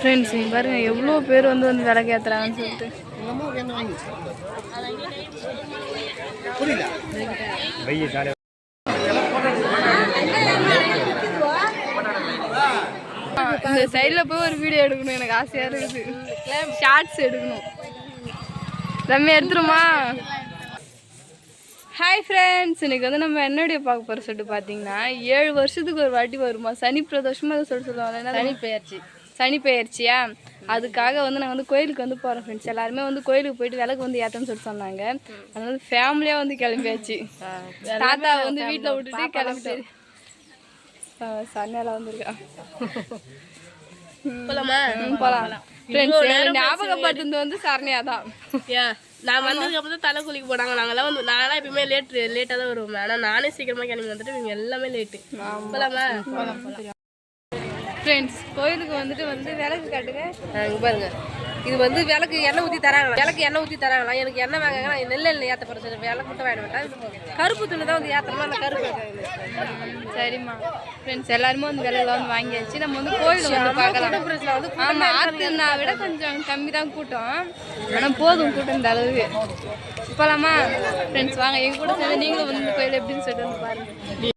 Friends இங்கே பாருங்கள் எவ்வளோ பேர் வந்து விளக்கு ஏற்றுறாங்கன்னு சொல்லிட்டு. இந்த சைடில் போய் ஒரு வீடியோ எடுக்கணும், எனக்கு ஆசையாக இருக்குது. ஷார்ட்ஸ் எடுக்கணும். ரம்யா எடுத்துருமா? ஹாய் ஃப்ரெண்ட்ஸ், இன்றைக்கி வந்து நம்ம என்னுடைய பார்க்க போகிற சொல்லிட்டு பார்த்தீங்கன்னா 7 வருஷத்துக்கு ஒரு வாட்டி வருமா சனி பிரதோஷமாக அதை சொல்லுவாங்க. சனி பெயர்ச்சியா, அதுக்காக வந்து நாங்கள் வந்து கோயிலுக்கு வந்து போகிறோம் ஃப்ரெண்ட்ஸ். எல்லாருமே வந்து கோயிலுக்கு போயிட்டு விளக்கு வந்து ஏற்றணும்னு சொல்லிட்டு சொன்னாங்க. அதனால ஃபேமிலியாக வந்து கிளம்பியாச்சு. தாத்தா வந்து வீட்டில் விட்டுட்டு கிளம்பிட்டு சன்னியால வந்துருக்கா. போகலாம் ஃப்ரெண்ட்ஸ். ஞாபகப்படுத்துறது வந்து சரணியா தான். நான் வந்ததுக்கு அப்புறம் தான் தலை குளிக்க போனாங்க. நாங்களாம் வந்து நாங்களாம் எப்பயுமே லேட்டாக தான் வருவோம். ஆனால் நானே சீக்கிரமாக கிளம்பி வந்துட்டு இவங்க எல்லாமே லேட்டு. போகலாமா ஃப்ரெண்ட்ஸ்? கோயிலுக்கு வந்துட்டு விளக்கு காட்டுங்க. இங்கே பாருங்க, இது வந்து விளக்கு எண்ணெய் ஊற்றி தராங்களா? எண்ணெய் ஊற்றி தராங்களா? எனக்கு எண்ணெய் வாங்க நெல்லில் ஏற்ற போகிற விளக்கு மட்டும் வாங்கிட்டு வேண்டாம். கருப்பு துணி தான் வந்து ஏற்றமா, அந்த கருப்பு. சரிம்மா ஃப்ரெண்ட்ஸ், எல்லாருமே வந்து விலையில வந்து வாங்கியாச்சு. நம்ம வந்து கோயில் வந்து பார்க்கலாம். ஆமாம், ஆற்றுனா விட கொஞ்சம் கம்மி தான் கூட்டம். ஆனால் போதும் கூட்டம் இந்த அளவுக்கு. போகலாமா ஃப்ரெண்ட்ஸ்? வாங்க எங்கள் கூட சேர்ந்து நீங்களும் வந்து கோயில் எப்படின்னு சொல்லிட்டு வந்து பாருங்கள்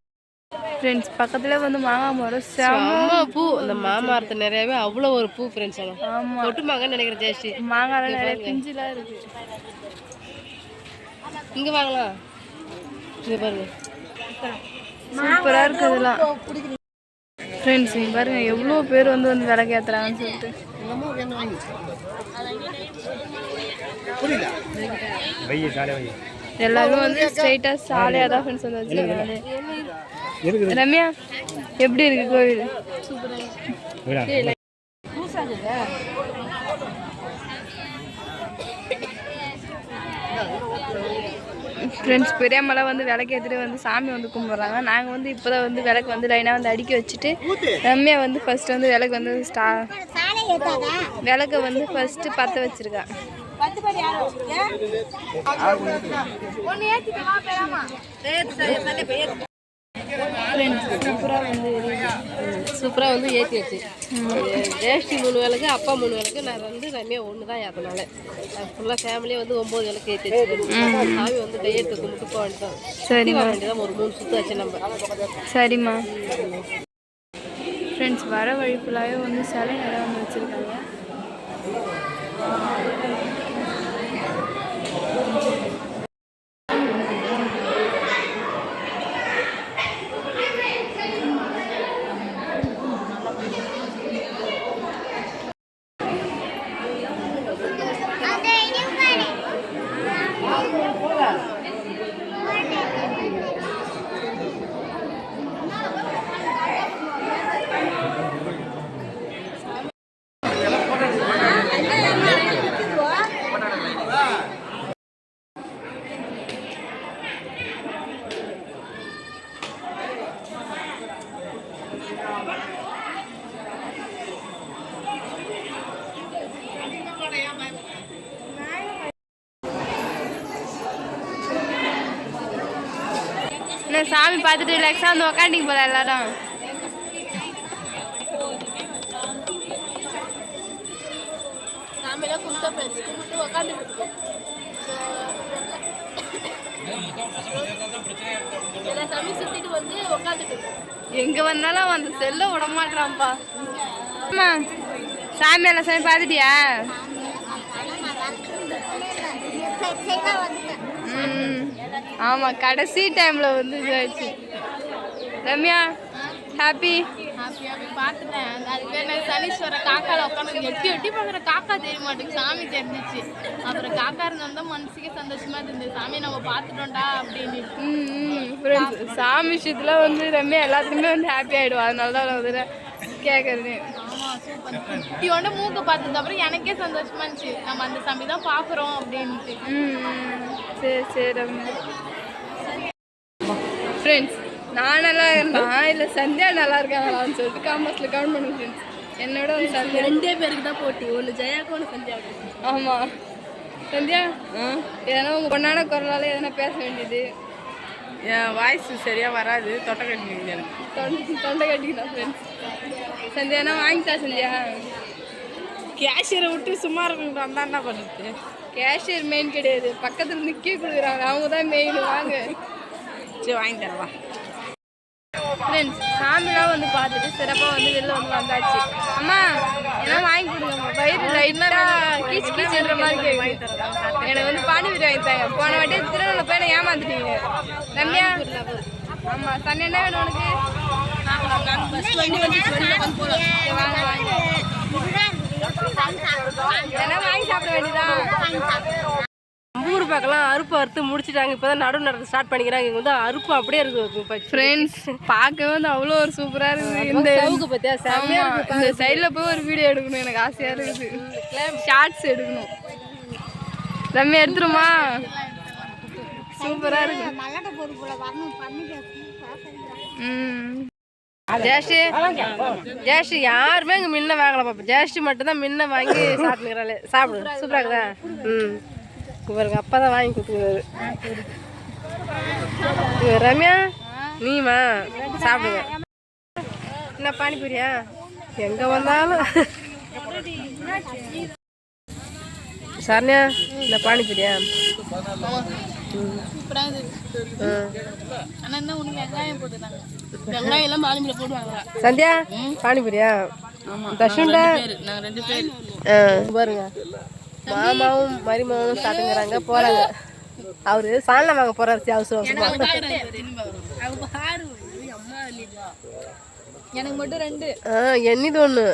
ஃப்ரெண்ட்ஸ். பக்கத்தில் வந்து மாங்காய் மரம், செம்ம பூ. இந்த மாமரத்து நிறையவே அவ்வளோ ஒரு பூ ஃப்ரெண்ட்ஸ். ஆமாம், ஒட்டு மாங்காய் நினைக்கிறேன் ஜாஸ்தி. மாங்காய் நிறைய பிஞ்சிலாம் இருக்குது. இங்கே வாங்கலாம். இங்கே பாருங்க, சூப்பராக இருக்குது இதெல்லாம் ஃப்ரெண்ட்ஸ். இங்கே பாருங்க எவ்வளோ பேர் வந்து விளக்கு ஏற்றுறாங்கன்னு சொல்லிட்டு. எல்லாருமே வந்து ஸ்ட்ரைட்டாக சாலையாக தான் ஃப்ரெண்ட்ஸ் வந்து வச்சுருக்காங்க. ரம்யா, எப்படி இருக்கு கோவில்? ஃப்ரெண்ட்ஸ், பெரியம்மாலாம் வந்து விளக்கு ஏற்றிட்டு வந்து சாமி வந்து கும்பிட்றாங்க. நாங்கள் வந்து இப்போ தான் வந்து விளக்கு வந்து லைனாக வந்து அடுக்கி வச்சுட்டு, ரம்யா வந்து ஃபஸ்ட்டு வந்து விளக்கு வந்து விளக்கை வந்து ஃபஸ்ட்டு பற்ற வச்சுருக்கா. சூப்பராக வந்து ஏற்றியாச்சு. ஜேஷ்டி 3 விளக்கு, அப்பா 3 விளக்கு, நான் வந்து ரம்யா 1 தான் ஏற்றினால. ஃபுல்லாக ஃபேமிலியாக வந்து 9 விளக்கு ஏற்றி வச்சு சாமி வந்து கையெழுத்து கும்பிட்டு போக வேண்டியதான். சரி, வேண்டியதான். ஒரு 3 சுற்று வச்சு நம்ம. சரிம்மா ஃப்ரெண்ட்ஸ். வர வழி ஃபுல்லாகவே வந்து சிலை நிறையா வந்து வச்சுருக்காங்க. சாமி பார்த்துட்டு ரிலாக்ஸாக வந்து உக்காண்டிங்க போல எல்லாரும். சாமியெல்லாம் கும்பிட்டு உக்காந்துட்டு எல்லா சாமி சுற்றிட்டு வந்து உக்காந்துட்டு எங்கே வந்தாலும் அந்த செல்ல விட மாட்டான்ப்பா. ஆமா, சாமி எல்லாம் சாமி பார்த்துட்டியா? ஆமாம், கடைசி டைமில் வந்து இதாச்சு. ரம்யா, ஹாப்பி பார்த்துட்டேன். அது பேர் சனீஸ்வரர் காக்கால உட்காந்து எட்டி பார்க்குற காக்கா தெரிய மாட்டேங்குது, சாமி தெரிஞ்சிச்சு. அப்புறம் காக்கா இருந்தால் தான் மனசுக்கே சந்தோஷமா இருந்தது, சாமி நம்ம பார்த்துட்டோம்டா அப்படின்னு. சாமி விஷயத்துல வந்து ரம்யா எல்லாத்துக்குமே வந்து ஹாப்பி ஆகிடுவா. அதனால தான் வந்து கேட்குறது. ஆமாம், சூப்பர். குட்டியோட மூக்கை பார்த்ததுக்கு அப்புறம் எனக்கே சந்தோஷமா இருந்துச்சு, நம்ம அந்த சாமி தான் பார்க்குறோம் அப்படின்ட்டு. சரி சரி ரம்யா. ஃப்ரெண்ட்ஸ், நான் நல்லா இருந்தேன் இல்லை சந்தியா நல்லா இருக்காங்களான்னு சொல்லிட்டு காமர்ஸில் கவுண்ட் பண்ணுங்க ஃப்ரெண்ட்ஸ். என்னோட ஒரு சந்தியா 2 பேருக்கு தான் போட்டி, ஒன்று ஜெயாக்கும் ஒன்று சந்தியாவுக்கும். ஆமாம் சந்தியா, எதனா உங்கள் பொண்ணான குரலால் எதனா பேச வேண்டியது. என் வாய்ஸ் சரியாக வராது, தொண்டை கட்டிக்கிங்க. தொண்டை கட்டிக்கலாம் ஃப்ரெண்ட்ஸ். சந்தியானா வாங்கிட்டா சந்தியா? கேஷியரை விட்டு சும்மா இருக்கணும் வந்தா என்ன பண்ணுறது? கேஷியர் மெயின் கிடையாது, பக்கத்தில் நிற்க கொடுக்குறாங்க, அவங்க தான் மெயின். வாங்க சரி வாங்கி தரவா. ஃப்ரெண்ட்ஸ் சாமிலாம் வந்து பார்த்துட்டு சிறப்பாக வந்து வெளில வந்து வந்தாச்சு. அம்மா என்ன வாங்கி கொடுங்கம்மா, வயிறு லைட்டாக கீச்சு கீச்சுன்ற மாதிரி கேட்குது. எனக்கு வந்து பானிபூரி வாங்கித்தாங்க. போன வாட்டி திருநெல்வேலியில் போய் என்ன ஏமாந்துட்டீங்க ரம்யா. ஆமாம் சண்டை என்ன வேணும் உனக்கு? வாங்க வாங்க என்ன வாங்கி சாப்பிட வேண்டியதான். ஊர் பக்கம்லாம் அறுப்பு அறுத்து முடிச்சிட்டாங்க. இப்போ தான் நடுவு நடந்து ஸ்டார்ட் பண்ணிக்கிறாங்க. இங்கே வந்து அறுப்பு அப்படியே இருக்கு. ஃப்ரெண்ட்ஸ் பார்க்கவே வந்து அவ்வளோ ஒரு சூப்பராக இருக்குது. இந்த சவுக்கு பற்றியா செம்மையா இருக்கு. இந்த சைடில் போய் ஒரு வீடியோ எடுக்கணும், எனக்கு ஆசையாக இருக்குது. ஷார்ட்ஸ் எடுக்கணும். ரம்யா எடுத்துருமா? சூப்பராக இருக்கு. ஜேஷ்டி யாருமே இங்கே முன்ன வாங்கல பாப்பா. ஜேஷ்டி மட்டும் தான் முன்ன வாங்கி சாப்பிட்டுக்கிறாள். சாப்பிடு சூப்பராக இருக்குதா? இவருக்கு அப்பா தான் வாங்கி கொடுத்துக்கிறாரு. ரம்யா நீமா சாப்பிடுங்க. என்ன பானிபூரியா? எங்கே வந்தாலும் சரண்யா இந்த பானிபூரியா? சூப்பராக இருக்குது. ஆனால் என்ன ஒன்று வெங்காயம் போட்டுருந்தாங்க. வெங்காயம் எல்லாம் பாலிமீரை போடுவாங்க. சந்தியா பானிபூரியா? தஷுண்டா நாங்கள் 2 பேர் பாருங்க. மாமாவும் மருமாவும் சாப்பிட்டுங்கிறாங்க போறாங்க. அவரு சால்னா வாங்க போறாரு அவசரம் அவசரமா. எனக்கு மட்டும் 2. எண்ணிது ஒன்று.